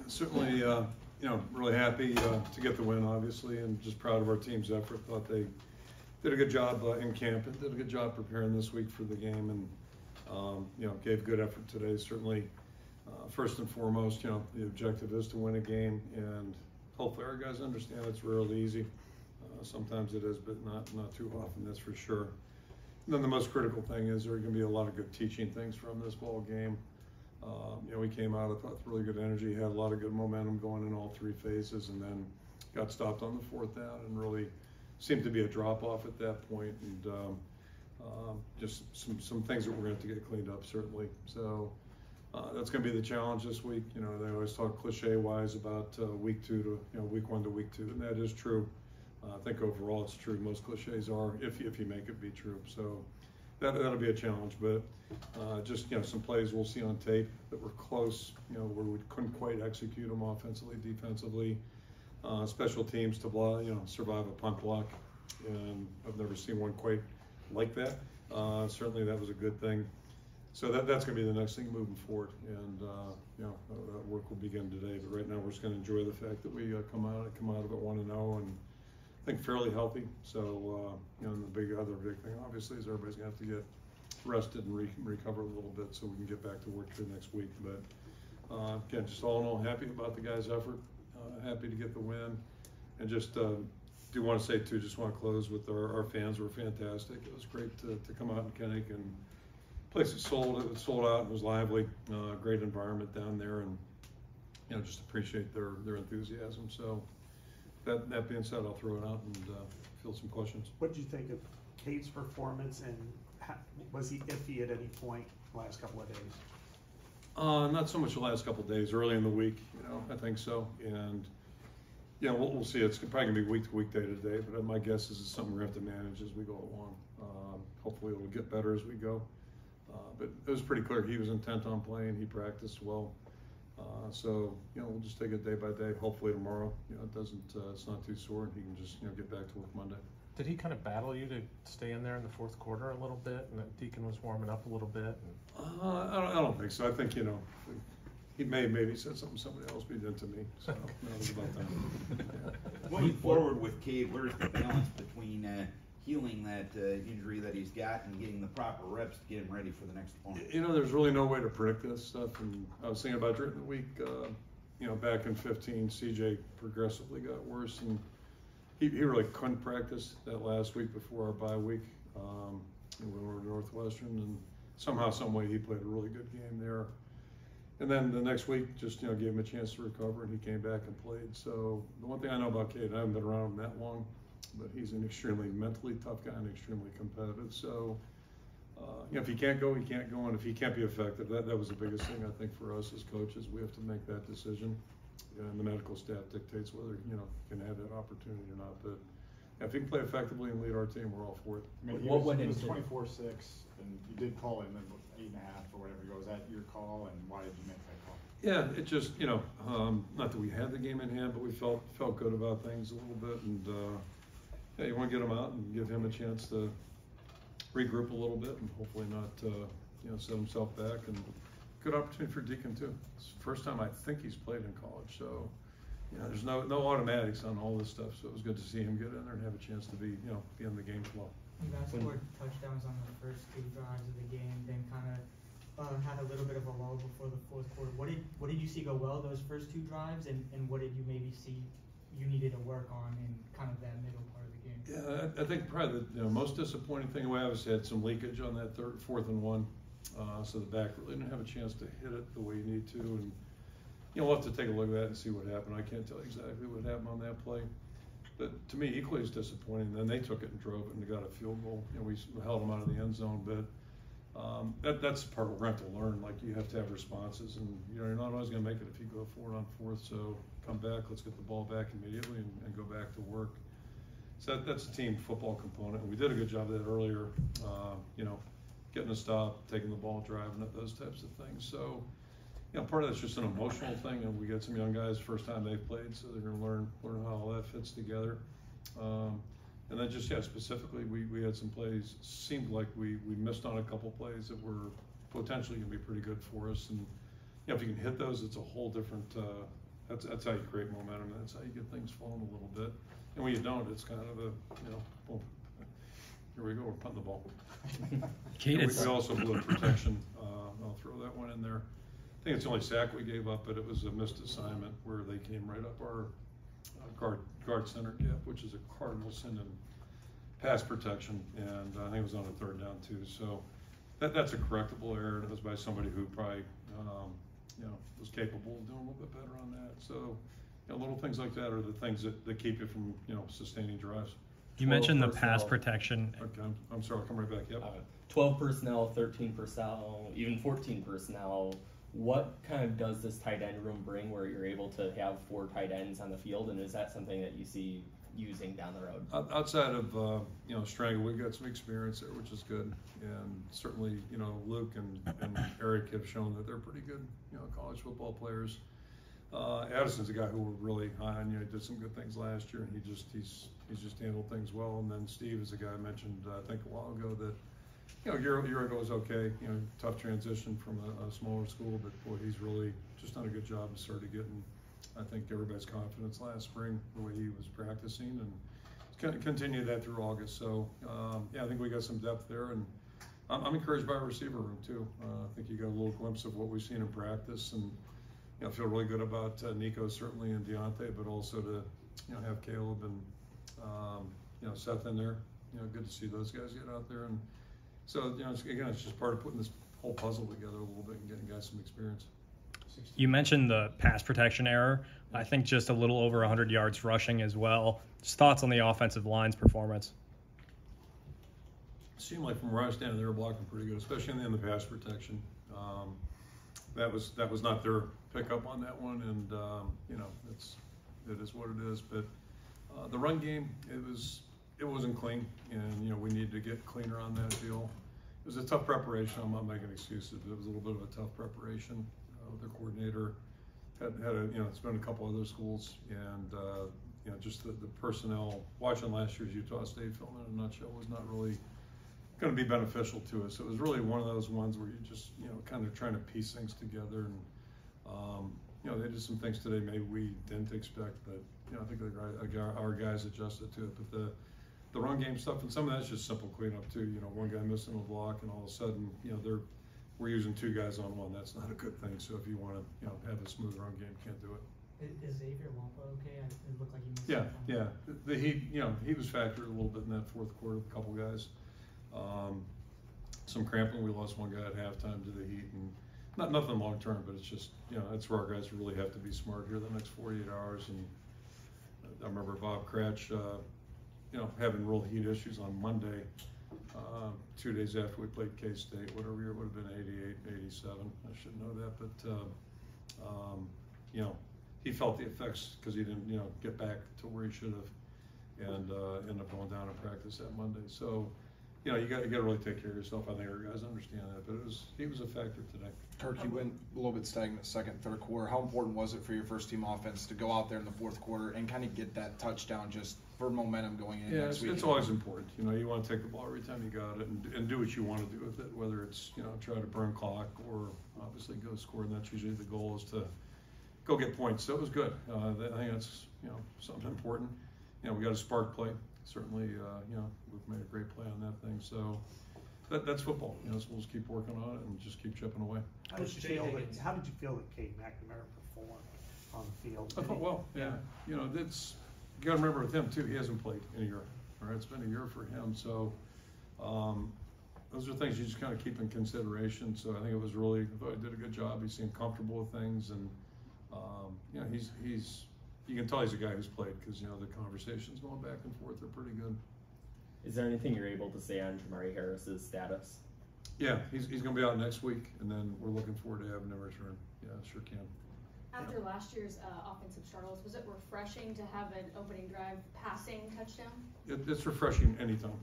Certainly, really happy to get the win, obviously, and just proud of our team's effort. Thought they did a good job in camp and did a good job preparing this week for the game, and gave good effort today. Certainly, first and foremost, the objective is to win a game, and hopefully our guys understand it's rarely easy. Sometimes it is, but not too often, that's for sure. And then the most critical thing is there are going to be a lot of good teaching things from this ball game. We came out, I thought, with really good energy, had a lot of good momentum going in all three phases, and then got stopped on the fourth down and really seemed to be a drop-off at that point, and just some things that we're going to have to get cleaned up, certainly. So that's going to be the challenge this week. They always talk cliche-wise about week 1 to week 2, and that is true. I think overall it's true. Most cliches are if you make it be true. So that'll be a challenge, but just some plays we'll see on tape that were close, where we couldn't quite execute them offensively, defensively. Special teams to survive a punt block, and I've never seen one quite like that. Certainly that was a good thing. So that's going to be the next thing moving forward, and that work will begin today. But right now we're just going to enjoy the fact that we come out of it 1-0 and I think fairly healthy. So and the other big thing obviously is everybody's going to have to get rested and recover a little bit so we can get back to work for next week. But again, just all in all, happy about the guys' effort, happy to get the win, and just do want to say too, just want to close with our fans were fantastic. It was great to come out in Kinnick, and place is sold out. It was lively, great environment down there, and just appreciate their enthusiasm. So that being said, I'll throw it out and field some questions. What did you think of Cade's performance, and was he iffy at any point the last couple of days? Not so much the last couple of days. Early in the week, I think so, and we'll see. It's probably gonna be week to week, day to day. But my guess is it's something we're gonna have to manage as we go along. Hopefully, it'll get better as we go. But it was pretty clear he was intent on playing. He practiced well. So we'll just take it day by day. Hopefully tomorrow, it doesn't. It's not too sore, and he can just get back to work Monday. Did he kind of battle you to stay in there in the fourth quarter a little bit, and that Deacon was warming up a little bit? I don't think so. I think he maybe said something somebody else, but he didn't to me. So that was about that. Yeah. Going forward with Cade, where's the balance between healing that injury that he's got and getting the proper reps to get him ready for the next opponent? There's really no way to predict this stuff, and I was thinking about during the week. Back in 15, CJ progressively got worse, and he really couldn't practice that last week before our bye week. We were at Northwestern, and somehow, some way, he played a really good game there. And then the next week, just gave him a chance to recover, and he came back and played. So the one thing I know about Cade, I haven't been around him that long, but he's an extremely mentally tough guy and extremely competitive. So if he can't go, he can't go, and if he can't be effective, that was the biggest thing I think for us as coaches. We have to make that decision, and the medical staff dictates whether he can have that opportunity or not. But if he can play effectively and lead our team, we're all for it. I mean, he was 24-6, and you did call him at 8.5 or whatever you go. Was that your call, and why did you make that call? Yeah, it just not that we had the game in hand, but we felt good about things a little bit, and you want to get him out and give him a chance to regroup a little bit, and hopefully not set himself back. And good opportunity for Deacon too. It's the first time I think he's played in college, so there's no automatics on all this stuff. So it was good to see him get in there and have a chance to be in the game flow. You guys scored touchdowns on the first 2 drives of the game, then kind of had a little bit of a lull before the fourth quarter. What did you see go well those first 2 drives, and what did you maybe see you needed to work on in kind of that middle part of the game? Yeah, I think probably the most disappointing thing we obviously had some leakage on that 4th and 1, so the back really didn't have a chance to hit it the way you need to, and we'll have to take a look at that and see what happened. I can't tell you exactly what happened on that play, but to me equally as disappointing. Then they took it and drove it and got a field goal. We held them out of the end zone, but that's the part we're going to have to learn. Like, you have to have responses, and you're not always going to make it if you go forward on 4th. So come back, let's get the ball back immediately and go back to work. So that's a team football component, and we did a good job of that earlier. Getting a stop, taking the ball, driving it, those types of things. So part of that's just an emotional thing, and we got some young guys first time they've played, so they're going to learn how all that fits together. And then just specifically, we had some plays. Seemed like we missed on a couple plays that were potentially going to be pretty good for us, and if you can hit those, it's a whole different that's how you create momentum. That's how you get things flowing a little bit. And when you don't, it's kind of a, well, here we go, we're punting the ball. We also blew a protection. I'll throw that one in there. I think it's the only sack we gave up, but it was a missed assignment where they came right up our guard center gap, which is a cardinal sin in pass protection, and I think it was on a 3rd down too. So that's a correctable error, and it was by somebody who probably was capable of doing a little bit better on that. So little things like that are the things that keep you from sustaining drives. You mentioned the pass protection. Okay, I'm sorry, I'll come right back. Yep. 12 personnel, 13 personnel, even 14 personnel. What kind of does this tight end room bring where you're able to have 4 tight ends on the field, and is that something that you see using down the road? Outside of Strangle, we've got some experience there, which is good, and certainly Luke and Eric have shown that they're pretty good college football players. Addison's a guy who we're really high on. He did some good things last year, and he's just handled things well. And then Steve is a guy I mentioned I think a while ago that a year ago was okay. Tough transition from a smaller school, but boy, he's really just done a good job and started getting, I think, everybody's confidence last spring the way he was practicing, and he's going to continue that through August. So I think we got some depth there, and I'm encouraged by our receiver room too. I think you got a little glimpse of what we've seen in practice, and I feel really good about Nico certainly and Deontay, but also to have Caleb and Seth in there. Good to see those guys get out there, and so it's just part of putting this whole puzzle together a little bit and getting guys some experience. You mentioned the pass protection error. I think just a little over 100 yards rushing as well. Just thoughts on the offensive line's performance? It seemed like from where I was standing, they were blocking pretty good, especially in the pass protection. That was not their pickup on that one, and it is what it is. But the run game, it wasn't clean, and we need to get cleaner on that deal. It was a tough preparation. I'm not making excuses, but it was a little bit of a tough preparation. Their coordinator had it's been a couple other schools, and just the personnel watching last year's Utah State film in a nutshell was not really going to be beneficial to us. It was really one of those ones where you just kind of trying to piece things together, and they did some things today maybe we didn't expect, but I think our guys adjusted to it. But the run game stuff, and some of that's just simple cleanup too. One guy missing a block, and all of a sudden we're using 2 guys on one. That's not a good thing. So if you want to have a smooth run game, can't do it. Is Xavier Wampa okay? It looked like he missed Yeah. He was factored a little bit in that 4th quarter with a couple guys. Some cramping. We lost one guy at halftime to the heat, and nothing long term, but it's just that's where our guys really have to be smart here the next 48 hours. And I remember Bob Cratch, having real heat issues on Monday, 2 days after we played K-State. Whatever year, it would have been 88, 87. I should know that, but he felt the effects because he didn't get back to where he should have, and ended up going down in practice that Monday. So you got to really take care of yourself. I think our guys understand that, but he was a factor today. Kirk, you went a little bit stagnant second, 3rd quarter. How important was it for your first team offense to go out there in the 4th quarter and kind of get that touchdown just for momentum going in next week? It's always important. You want to take the ball every time you got it and do what you want to do with it, whether it's try to burn clock or obviously go score, and that's usually the goal, is to go get points. So it was good. I think that's something important. We got a spark play. Certainly, we've made a great play on that thing. So that's football. So we'll just keep working on it and just keep chipping away. How did you feel that Cade McNamara performed on the field? I thought well. Yeah. That's, you got to remember with him too. He hasn't played in a year. All right, it's been a year for him. So those are things you just kind of keep in consideration. So I think it was really. I thought he did a good job. He seemed comfortable with things, and he's. You can tell he's a guy who's played because the conversations going back and forth are pretty good. Is there anything you're able to say on Jamari Harris's status? Yeah, he's going to be out next week, and then we're looking forward to having him return. Yeah, sure can. After last year's offensive struggles, was it refreshing to have an opening drive passing touchdown? It's refreshing anytime.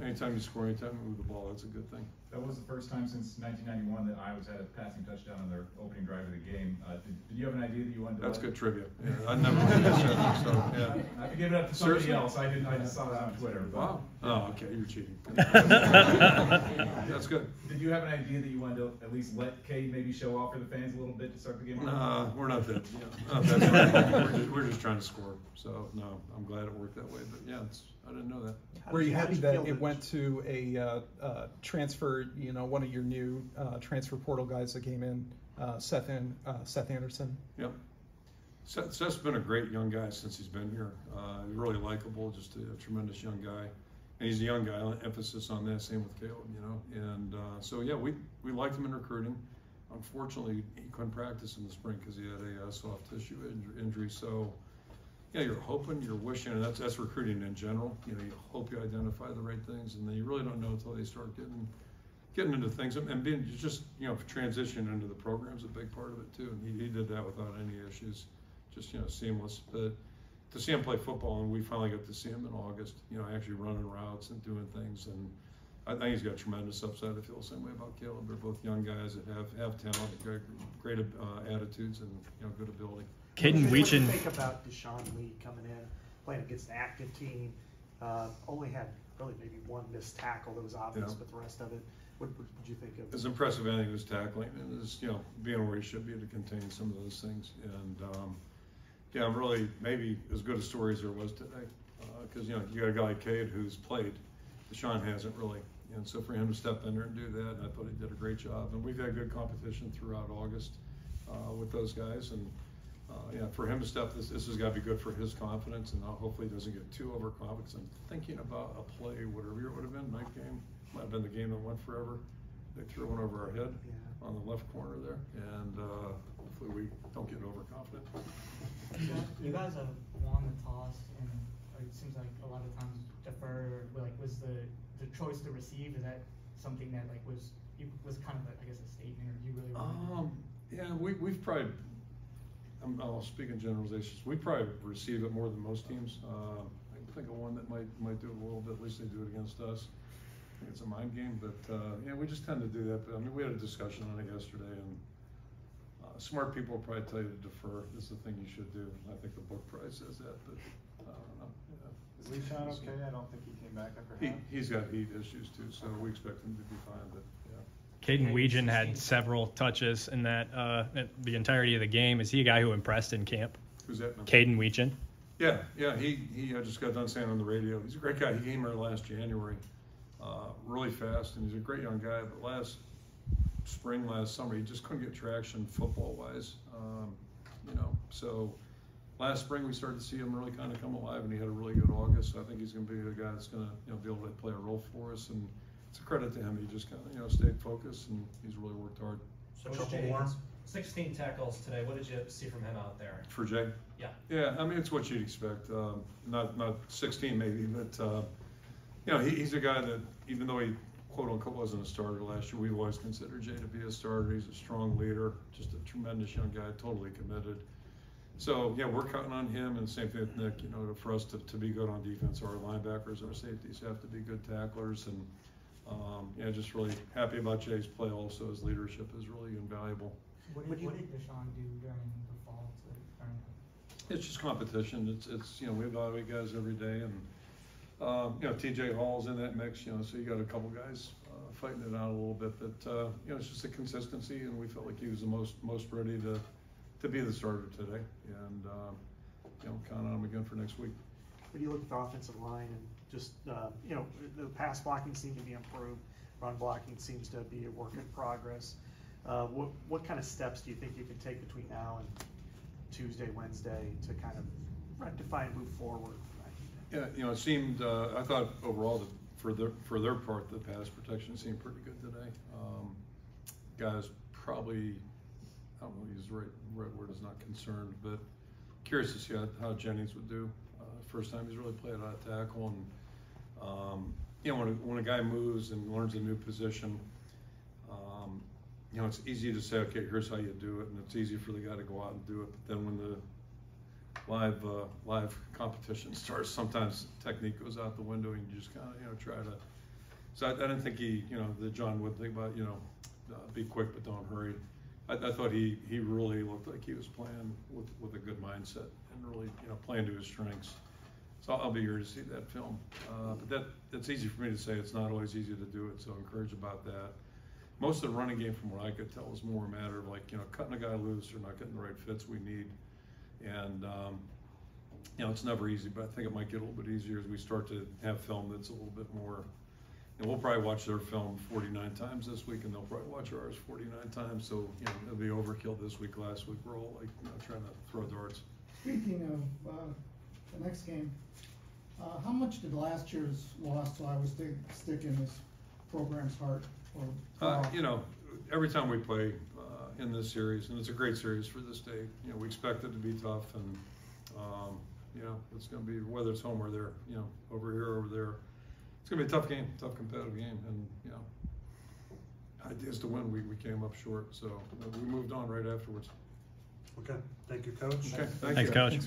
Anytime you score, anytime you move the ball, that's a good thing. That was the first time since 1991 that Iowa's had a passing touchdown on their opening drive of the game. Did you have an idea that you wanted to? That's good trivia. Yeah, I never heard that, so yeah. I could give it up to somebody Seriously? else. I just saw that on Twitter. But, Wow. Oh, okay, you're cheating. That's good. Did you have an idea that you wanted to at least let Cade maybe show off for the fans a little bit to start the game? We're not that. Yeah. We're just trying to score. So no, I'm glad it worked that way. But yeah, I didn't know that. Were you how happy did that feel it went to a transfer, one of your new transfer portal guys that came in, Seth Anderson? Yep. Seth's been a great young guy since he's been here. He's really likable, just a tremendous young guy. And he's a young guy, emphasis on that, same with Caleb, And so, yeah, we liked him in recruiting. Unfortunately, he couldn't practice in the spring because he had a soft tissue injury. So, yeah, you're hoping, you're wishing, and that's recruiting in general. You hope you identify the right things, and then you really don't know until they start getting into things. And being just, transition into the program's a big part of it, too. And he did that without any issues, just, seamless. But to see him play football, and we finally got to see him in August, actually running routes and doing things. And I think he's got tremendous upside. I feel the same way about Caleb. They're both young guys that have talent, great attitudes, and, good ability. Caden What do you Weechin. think about Deshaun Lee coming in, playing against an active team? Only had really maybe one missed tackle that was obvious, Yeah. but the rest of it, what did you think of? As impressive as he was tackling, and as being where he should be to contain some of those things. And I'm really maybe as good a story as there was today, because you got a guy like Cade who's played, Deshaun hasn't really, and so for him to step in there and do that, I thought he did a great job. And we've had good competition throughout August with those guys, and for him to step, this has got to be good for his confidence, and hopefully he doesn't get too overconfident. I'm thinking about a play, whatever it would have been, night game, might have been the game that went forever. They threw one over our head on the left corner there, and hopefully we don't get overconfident. You guys have won the toss, and it seems like a lot of times defer. Was the choice to receive, is that something that was kind of a statement, or do you really want to? Yeah, we've probably. I'll speak in generalizations. We probably receive it more than most teams. I can think of one that might do it a little bit. At least they do it against us. I think it's a mind game, but we just tend to do that. But we had a discussion on it yesterday, and smart people will probably tell you to defer. This is the thing you should do. I think the book probably says that, but I don't know. Is Le'Shawn okay? I don't think he came back after half. He's got heat issues too, so we expect him to be fine. But Caden Weechin had several touches in that the entirety of the game. Is he a guy who impressed in camp? Who's that? Caden Weechin. Yeah. He just got done saying on the radio. He's a great guy. He came here last January, really fast, and he's a great young guy. But last summer, he just couldn't get traction football-wise. So last spring we started to see him really kind of come alive, and he had a really good August. So I think he's going to be a guy that's going to be able to play a role for us, and it's a credit to him. He just kind of stayed focused, and he's really worked hard. So a couple more. 16 tackles today. What did you see from him out there? For Jay? Yeah. Yeah, it's what you'd expect. Not 16 maybe, but he's a guy that, even though he quote unquote wasn't a starter last year, we've always considered Jay to be a starter. He's a strong leader, just a tremendous young guy, totally committed. So yeah, we're counting on him, and same thing with Nick. For us to be good on defense, our linebackers, our safeties have to be good tacklers, and just really happy about Jay's play. Also, his leadership is really invaluable. What did Deshaun do during the fall to earn that? It's just competition. It's we evaluate guys every day, and TJ Hall's in that mix. So you got a couple guys fighting it out a little bit, but it's just a consistency, and we felt like he was the most ready to be the starter today, and count on him again for next week. When you look at the offensive line and just the pass blocking seemed to be improved, run blocking seems to be a work in progress. What kind of steps do you think you can take between now and Tuesday, Wednesday to kind of rectify and move forward? Yeah, it seemed. I thought overall that for their part, the pass protection seemed pretty good today. Guys probably, I don't know, use the right word is not concerned, but curious to see how Jennings would do. First time he's really played out of tackle, and when a guy moves and learns a new position, it's easy to say, okay, here's how you do it, and it's easy for the guy to go out and do it. But then when the live competition starts, sometimes technique goes out the window, and you just kind of try So I didn't think that John would think about, be quick but don't hurry. I thought he really looked like he was playing with a good mindset and really, playing to his strengths. So I'll be here to see that film. But that's easy for me to say. It's not always easy to do it, so encouraged about that. Most of the running game, from what I could tell, is more a matter of cutting a guy loose or not getting the right fits we need. And, it's never easy, but I think it might get a little bit easier as we start to have film that's a little bit more. And we'll probably watch their film 49 times this week, and they'll probably watch ours 49 times. So, it'll be overkill this week. Last week, we're all trying to throw darts. Speaking of the next game, how much did last year's loss to Iowa State stick in this program's heart? Every time we play in this series, and it's a great series for this state, we expect it to be tough, and it's going to be, whether it's home or there, over here or over there, it's going to be a tough game, tough competitive game, and idea is to win. We came up short, so we moved on right afterwards. Okay, thank you, Coach. Okay, Thanks, Coach.